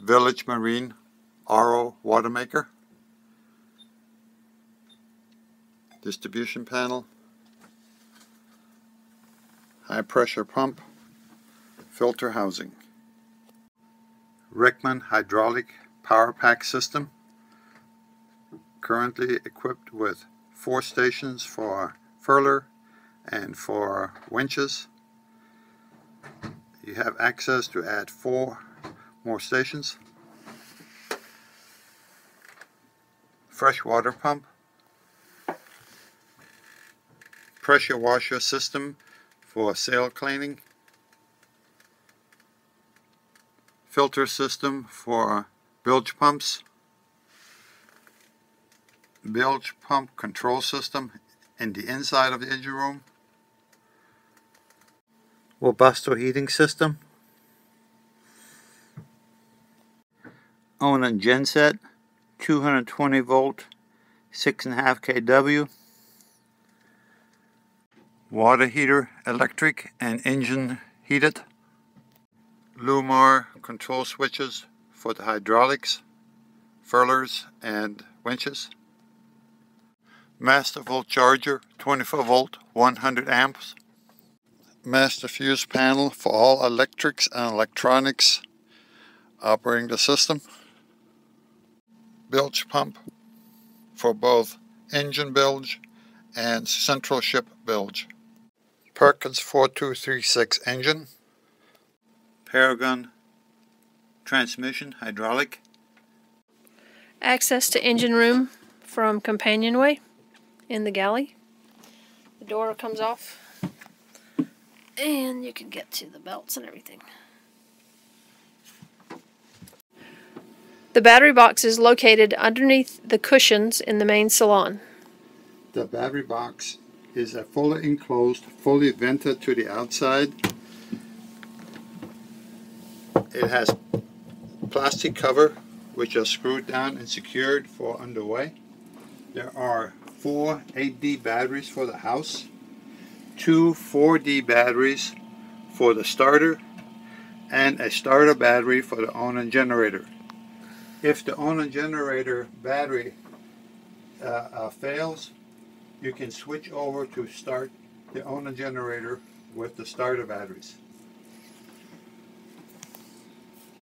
Village Marine RO water maker, distribution panel, high pressure pump, filter housing, Rickman hydraulic power pack system, currently equipped with 4 stations for furler and for winches. You have access to add 4 more stations. Freshwater pump, pressure washer system for sail cleaning, filter system for bilge pumps, bilge pump control system in the inside of the engine room, Webasto heating system, Onan genset, 220 volt, 6.5 kW, water heater, electric and engine heated, Lumar control switches for the hydraulics, furlers and winches, master volt charger, 24 volt, 100 amps, master fuse panel for all electrics and electronics operating the system, bilge pump for both engine bilge and central ship bilge, Perkins 4236 engine, Paragon transmission hydraulic, access to engine room from companionway in the galley. The door comes off and you can get to the belts and everything. The battery box is located underneath the cushions in the main salon. The battery box is a fully enclosed, fully vented to the outside. It has plastic cover which are screwed down and secured for underway. There are 4 8D batteries for the house, 2 4D batteries for the starter, and a starter battery for the Onan generator. If the Onan generator battery fails, you can switch over to start the Onan generator with the starter batteries.